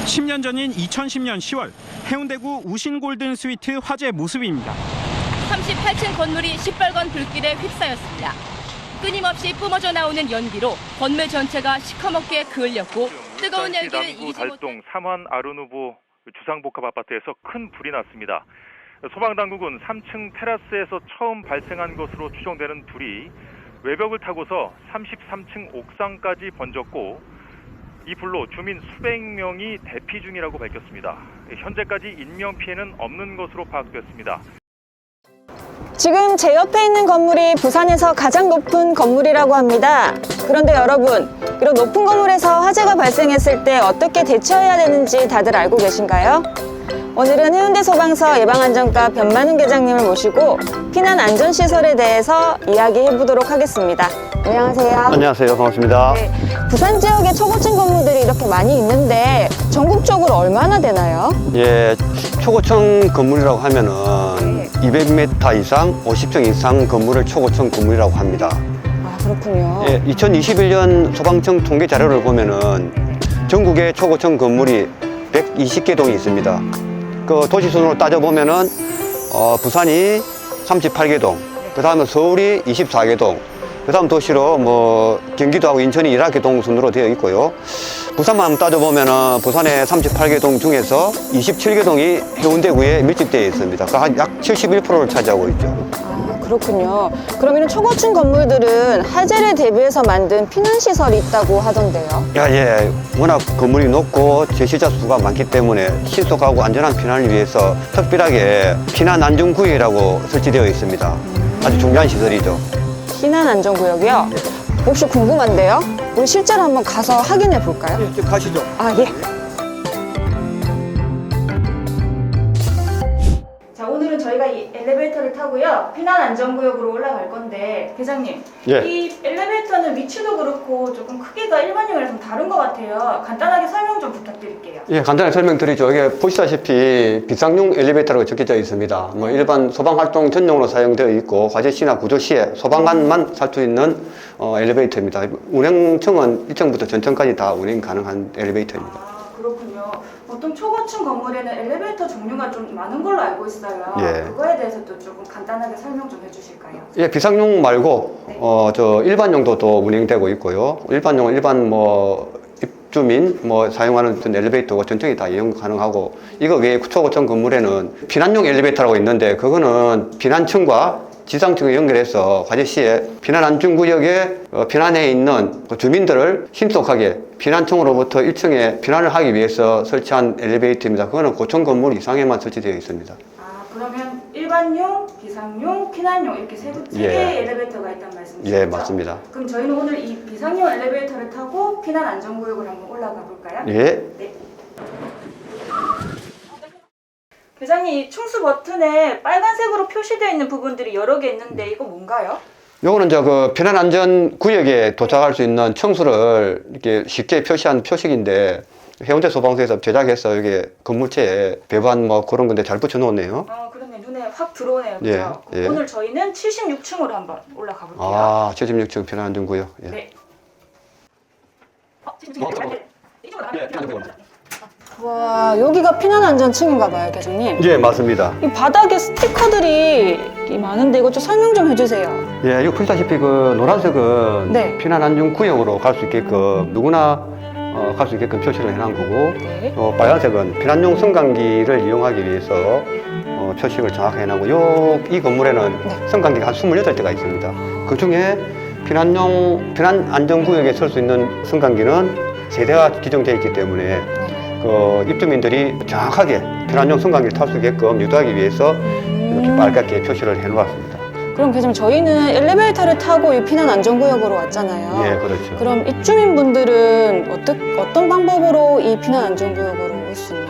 10년 전인 2010년 10월 해운대구 우신골든 스위트 화재 모습입니다. 38층 건물이 시뻘건 불길에 휩싸였습니다. 끊임없이 뿜어져 나오는 연기로 건물 전체가 시커멓게 그을렸고 뜨거운 열기를 이기지 달동 삼환 아르누보 주상복합 아파트에서 큰 불이 났습니다. 소방당국은 3층 테라스에서 처음 발생한 것으로 추정되는 불이 외벽을 타고서 33층 옥상까지 번졌고 이 불로 주민 수백 명이 대피 중이라고 밝혔습니다. 현재까지 인명 피해는 없는 것으로 파악됐습니다. 지금 제 옆에 있는 건물이 부산에서 가장 높은 건물이라고 합니다. 그런데 여러분, 이런 높은 건물에서 화재가 발생했을 때 어떻게 대처해야 되는지 다들 알고 계신가요? 오늘은 해운대 소방서 예방안전과 변만훈 계장님을 모시고 피난 안전시설에 대해서 이야기해 보도록 하겠습니다. 안녕하세요. 안녕하세요. 반갑습니다. 네, 부산 지역에 초고층 건물들이 이렇게 많이 있는데 전국적으로 얼마나 되나요? 예, 초고층 건물이라고 하면은 200m 이상, 50층 이상 건물을 초고층 건물이라고 합니다. 아, 그렇군요. 예, 2021년 소방청 통계 자료를 보면은 전국에 초고층 건물이 120개 동이 있습니다. 그 도시 순으로 따져보면은 부산이 38개 동, 그 다음에 서울이 24개 동, 그 다음 도시로 뭐 경기도하고 인천이 11개 동 순으로 되어 있고요. 부산만 따져보면은 부산의 38개 동 중에서 27개 동이 해운대구에 밀집되어 있습니다. 약 71%를 차지하고 있죠. 아, 그렇군요. 그러면 초고층 건물들은 화재를 대비해서 만든 피난시설이 있다고 하던데요. 예. 워낙 건물이 높고 제시자 수가 많기 때문에 신속하고 안전한 피난을 위해서 특별하게 피난안전구역이라고 설치되어 있습니다. 아주 중요한 시설이죠. 피난안전구역이요? 혹시 궁금한데요? 우리 실제로 한번 가서 확인해 볼까요? 예, 가시죠. 아, 예. 자, 오늘은 저희가 이 엘리베이터를 타고요. 피난안전구역으로 올라갈 건데, 대장님. 예. 이 엘리베이터는 위치도 그렇고 조금 크기가 일반형이랑 좀 다른 것 같아요. 간단하게 설명 좀 부탁드릴게요. 예, 간단하게 설명드리죠. 이게 보시다시피 비상용 엘리베이터라고 적혀져 있습니다. 뭐 일반 소방활동 전용으로 사용되어 있고 화재 시나 구조 시에 소방관만 살 수 있는 엘리베이터입니다. 운행층은 1층부터 전층까지 다 운행 가능한 엘리베이터입니다. 아, 그렇군요. 보통 초고층 건물에는 엘리베이터 종류가 좀 많은 걸로 알고 있어요. 예. 그거에 대해서 또 조금 간단하게 설명 좀 해주실까요? 예, 비상용 말고 네. 저 일반용도도 운행되고 있고요. 일반 뭐 입주민 뭐 사용하는 엘리베이터가 전층이 다 이용 가능하고, 이거 외에 초고층 건물에는 피난용 엘리베이터라고 있는데 그거는 피난층과 지상층을 연결해서 화재 시에 피난안전구역에 피난해 있는 주민들을 신속하게 피난층으로부터 1층에 피난을 하기 위해서 설치한 엘리베이터입니다. 그거는 고층 건물 이상에만 설치되어 있습니다. 아, 그러면 일반용, 비상용, 피난용 이렇게 세 예. 개의 엘리베이터가 있단 말씀이시죠? 예, 맞습니다. 그럼 저희는 오늘 이 비상용 엘리베이터를 타고 피난안전구역을 한번 올라가 볼까요? 예. 네. 계장님, 이 충수 버튼에 빨간색으로 표시되어 있는 부분들이 여러 개 있는데 이거 뭔가요? 요거는 그 피난안전구역에 도착할 수 있는 청수를 이렇게 쉽게 표시한 표식인데 해운대 소방서에서 제작해서 여기 건물체에 배반 뭐 그런 건데 잘 붙여 놓았네요. 그러네. 눈에 확 들어오네요. 그죠? 예, 예. 오늘 저희는 76층으로 한번 올라가 볼게요. 아, 76층 피난안전구역. 예. 네. 76층. 예, 피난안전구역. 와, 여기가 피난안전층인가 봐요, 계장님. 예, 맞습니다. 이 바닥에 스티커들이 많은데 이거 좀 설명 좀 해주세요. 예, 이거 보시다시피 그 노란색은 네. 피난안전구역으로 갈 수 있게끔 누구나 갈 수 있게끔 표시를 해놓은 거고, 네. 빨간색은 피난용 승강기를 이용하기 위해서 표식을 정확하게 해놓고, 이 건물에는 네. 승강기가 한 28대가 있습니다. 그 중에 피난안전구역에 설 수 있는 승강기는 3대가 기정되어 있기 때문에 그 입주민들이 정확하게 피난용 승강기를 탈 수 있게끔 유도하기 위해서 이렇게 빨갛게 표시를 해놓았습니다. 그럼 계장님, 저희는 엘리베이터를 타고 이 피난안전구역으로 왔잖아요. 예, 그렇죠. 그럼 입주민분들은 어떤 방법으로 이 피난안전구역으로 올 수 있나요?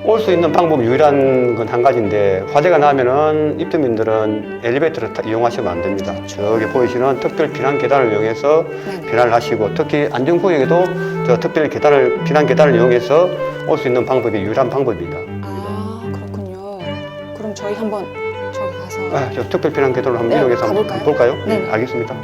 올 수 있는 방법 유일한 건 한 가지인데, 화재가 나면은 입주민들은 엘리베이터를 이용하시면 안 됩니다. 저기 보이시는 특별 피난 계단을 이용해서 네. 피난을 하시고, 특히 안전구역에도 저 특별 피난 계단을 이용해서 올 수 있는 방법이 유일한 방법입니다. 아, 그렇군요. 그럼 저희 한번 저기 가서 저 특별 피난 계단을 한번 네, 이용해서 한번 가볼까요? 볼까요? 네. 알겠습니다.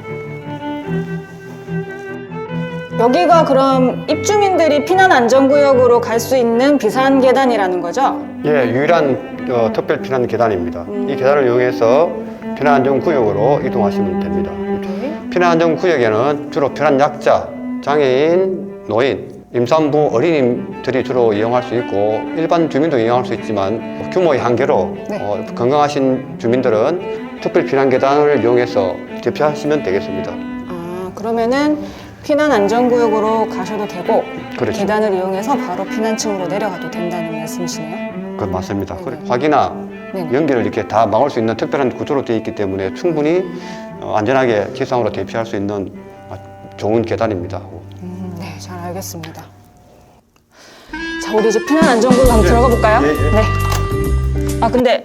여기가 그럼 입주민들이 피난안전구역으로 갈 수 있는 비상계단이라는 거죠? 예, 유일한 특별 피난 계단입니다. 이 계단을 이용해서 피난안전구역으로 이동하시면 됩니다. 피난안전구역에는 주로 피난약자, 장애인, 노인, 임산부, 어린이들이 주로 이용할 수 있고 일반 주민도 이용할 수 있지만 규모의 한계로 네. 건강하신 주민들은 특별 피난 계단을 이용해서 대피하시면 되겠습니다. 아, 그러면은 피난안전구역으로 가셔도 되고 그렇죠. 계단을 이용해서 바로 피난층으로 내려가도 된다는 말씀이시네요? 그 맞습니다. 화기나 네. 연기를 이렇게 다 막을 수 있는 특별한 구조로 되어 있기 때문에 충분히 안전하게 지상으로 대피할 수 있는 좋은 계단입니다. 네, 잘 알겠습니다. 자, 우리 이제 피난안전구역 한번 들어가 볼까요? 예, 예. 네. 아, 근데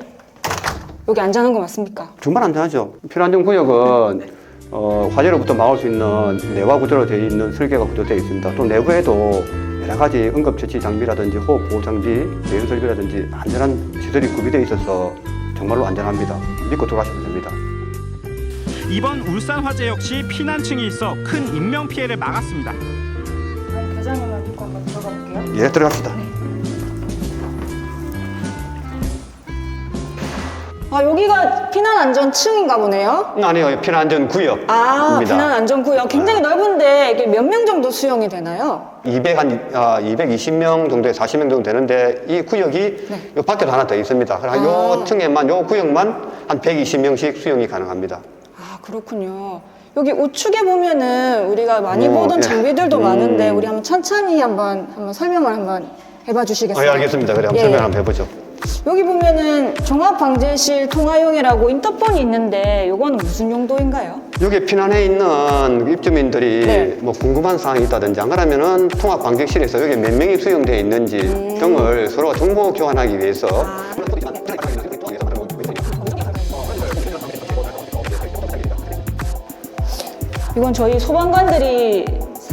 여기 안전한 거 맞습니까? 정말 안전하죠. 피난안전구역은 화재로부터 막을 수 있는 내화 구조로 되어 있는 설계가 구조되어 있습니다. 또 내부에도 여러 가지 응급처치 장비라든지 호흡 보호 장비, 내연 설비라든지 안전한 시설이 구비되어 있어서 정말로 안전합니다. 믿고 들어가셔도 됩니다. 이번 울산 화재 역시 피난층이 있어 큰 인명 피해를 막았습니다. 계단을 믿고 한번 들어가 볼게요. 예, 들어갑시다. 아, 여기가 피난안전층인가 보네요? 아니요, 피난안전구역입니다. 아, 피난안전구역. 굉장히 넓은데 이게 몇 명 정도 수용이 되나요? 220명 정도에 40명 정도 되는데 이 구역이 요 밖에도 하나 더 있습니다. 그래서 요 층에만, 요 구역만 한 120명씩 수용이 가능합니다. 아, 그렇군요. 여기 우측에 보면은 우리가 많이 보던 예. 장비들도 많은데 우리 한번 천천히 한번 설명을 한번 해봐 주시겠어요? 예, 알겠습니다. 그래, 한번 예, 설명 예. 한번 해보죠. 여기 보면은 종합방재실 통화용이라고 인터폰이 있는데 요거는 무슨 용도인가요? 여기 피난해 있는 입주민들이 네. 뭐 궁금한 사항이 있다든지 안 그러면은 통합방재실에서 여기 몇 명이 수용되어 있는지 등을 서로 정보 교환하기 위해서 이건 저희 소방관들이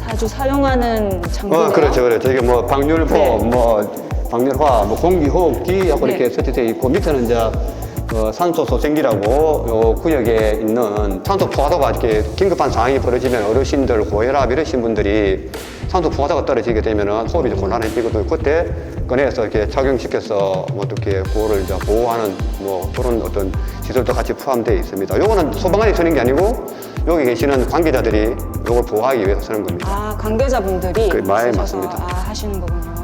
자주 사용하는 장비예요. 그렇죠, 그렇죠. 이게 뭐 방열포, 네. 뭐 방열화, 뭐 공기호흡기 하고 네. 이렇게 설치되어 있고 밑에는 이제 산소 소생기라고 요 구역에 있는 산소 포화도가 이렇게 긴급한 상황이 벌어지면 어르신들, 고혈압 이러신 분들이 산소 포화도가 떨어지게 되면은 호흡이 좀 곤란해지거든요. 그때 꺼내서 이렇게 착용시켜서 뭐 어떻게 그거를 이제 보호하는 뭐 그런 어떤 시설도 같이 포함되어 있습니다. 요거는 소방관이 쓰는 게 아니고 여기 계시는 관계자들이 요걸 보호하기 위해서 쓰는 겁니다. 아, 관계자분들이 그, 쓰셔서 맞습니다. 하시는 거군요.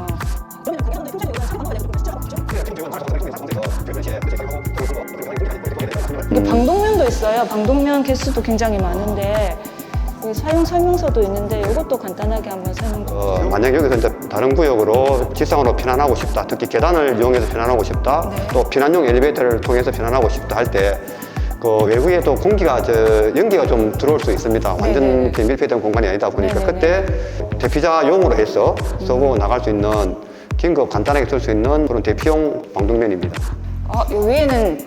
이게 방독면도 있어요. 방독면 개수도 굉장히 많은데 여기 사용 설명서도 있는데 이것도 간단하게 한번 설명 좀. 만약 여기서 이제 다른 구역으로 지상으로 피난하고 싶다, 특히 계단을 이용해서 피난하고 싶다, 네. 또 피난용 엘리베이터를 통해서 피난하고 싶다 할 때 그 외부에 또 공기가 연기가 좀 들어올 수 있습니다. 완전 네네네. 이렇게 밀폐된 공간이 아니다 보니까 네네네. 그때 대피자용으로 해서 쓰고 나갈 수 있는 긴급 간단하게 쓸 수 있는 그런 대피용 방독면입니다. 요 위에는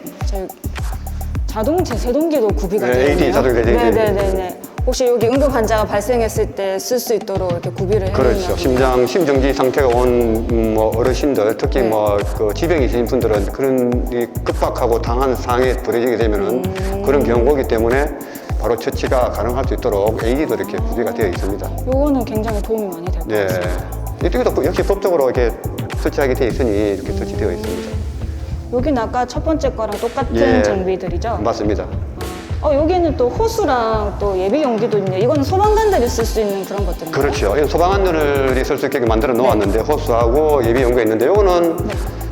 자동 제세동기도 구비가 네, 되어 있네요. AD 자동 제세동기. 네네네. 혹시 여기 응급 환자가 발생했을 때 쓸 수 있도록 이렇게 구비를 해놓은 그렇죠. 심정지 상태가 온 뭐 어르신들, 특히 네. 뭐 그 지병이 있으신 분들은 그런 이 급박하고 당한 상황에 벌어지게 되면은 그런 경우이기 때문에 바로 처치가 가능할 수 있도록 AED도 이렇게 구비가 되어 있습니다. 요거는 굉장히 도움이 많이 될 것 네. 같습니다. 이쪽에도 역시 법적으로 이렇게 설치하게 되어 있으니 이렇게 설치되어 있습니다. 여기는 아까 첫 번째 거랑 똑같은 예. 장비들이죠? 맞습니다. 여기는 또 호수랑 또 예비 용기도 있네요. 이거는 소방관들이 쓸 수 있는 그런 것들인가요? 그렇죠. 이 소방관들이 쓸 수 있게 만들어 놓았는데 호수하고 예비 연구가 있는데 이거는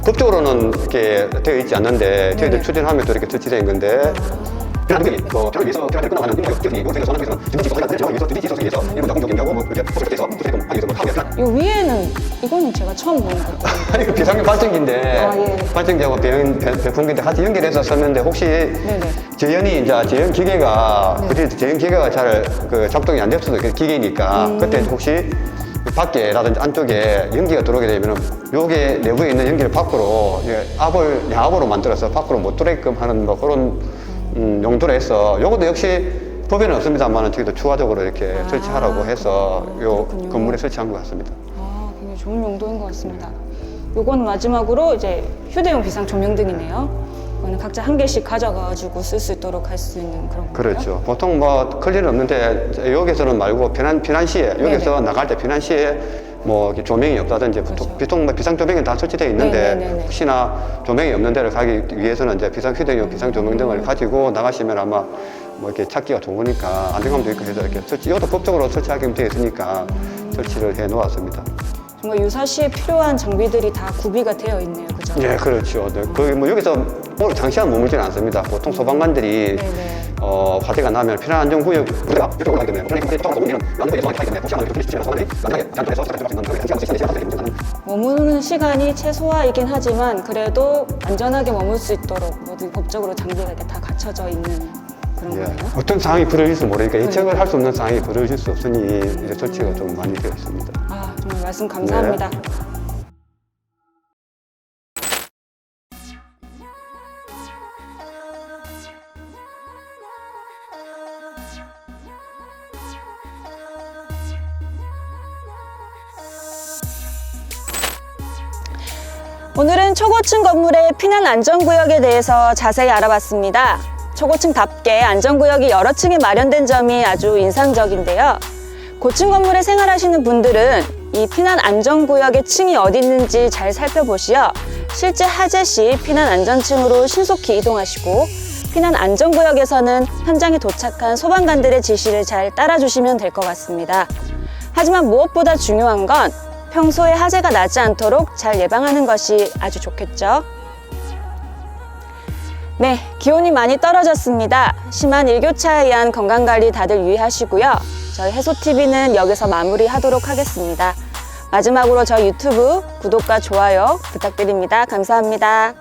법적으로는 이렇게 되어 있지 않는데 저희들 추진하면 또 이렇게 설치된 건데 피난이 뭐 피난을 위해서 피난을 끝나가는 이곳에서 전화해서 진짜 위해서 일본 자공 경기하고 뭐 이렇게 호수에서 하기 위해서 뭐 하고 요 위에는 이거는 제가 처음 보는 것 같아요. 이거 비상용 발전기인데 아, 예. 발전기하고 배풍기인데 같이 연결해서 썼는데 혹시 네네. 재현 기계가 그때 재현 기계가 잘 그 작동이 안 될 수도 있고 기계니까 그때 혹시 밖에라든지 안쪽에 연기가 들어오게 되면은 요게 내부에 있는 연기를 밖으로 야압으로 만들어서 밖으로 못 들어오게끔 하는 뭐 그런 용도로 해서 요것도 역시 법에는 없습니다만 저희도 추가적으로 이렇게 설치하라고 해서 요 그렇군요. 건물에 설치한 것 같습니다. 굉장히 좋은 용도인 것 같습니다. 요건 마지막으로 이제 휴대용 비상 조명등이네요. 그거는 각자 한 개씩 가져가지고 쓸 수 있도록 할 수 있는 그런 건가요? 그렇죠. 보통 뭐 클 일은 없는데 여기서는 말고 피난 시에 여기서 네네. 나갈 때 피난 시에 뭐 이렇게 조명이 없다든지 보통 뭐 비상 조명이 다 설치되어 있는데 네네네네. 혹시나 조명이 없는 데를 가기 위해서는 이제 비상 휴대용 비상 조명 등을 가지고 나가시면 아마 뭐 이렇게 찾기가 좋으니까 안정감도 있고 해서 이렇게 이것도 법적으로 설치하게 되어 있으니까 설치를 해 놓았습니다. 정말 유사시에 필요한 장비들이 다 구비가 되어 있네요, 그죠? 예, 그렇죠. 네, 거기 뭐 여기서 오늘 장시간 머물지는 않습니다. 보통 소방관들이 네네. 화재가 나면 피난 안전구역 우리가 이쪽으로 가기 때문에 그러니까 또 오면 양도에 가기 때문에 혹시 않으면 그렇게 소방관들이 양도에서 머무는 시간이 최소화이긴 하지만 그래도 안전하게 머물 수 있도록 모두 법적으로 장비가 이렇게 다 갖춰져 있는 그런 예, 거예요? 어떤 상황이 벌어질지 모르니까 예측을 할 수 없는 상황이 벌어질 수 없으니 이제 조치가 좀 많이 되어 있습니다. 아, 정말 말씀 감사합니다. 오늘은 초고층 건물의 피난 안전구역에 대해서 자세히 알아봤습니다. 초고층답게 안전구역이 여러 층에 마련된 점이 아주 인상적인데요. 고층 건물에 생활하시는 분들은 이 피난 안전구역의 층이 어디 있는지 잘 살펴보시어 실제 화재 시 피난 안전층으로 신속히 이동하시고 피난 안전구역에서는 현장에 도착한 소방관들의 지시를 잘 따라주시면 될 것 같습니다. 하지만 무엇보다 중요한 건 평소에 화재가 나지 않도록 잘 예방하는 것이 아주 좋겠죠. 네, 기온이 많이 떨어졌습니다. 심한 일교차에 의한 건강관리 다들 유의하시고요. 저희 해소TV는 여기서 마무리하도록 하겠습니다. 마지막으로 저희 유튜브 구독과 좋아요 부탁드립니다. 감사합니다.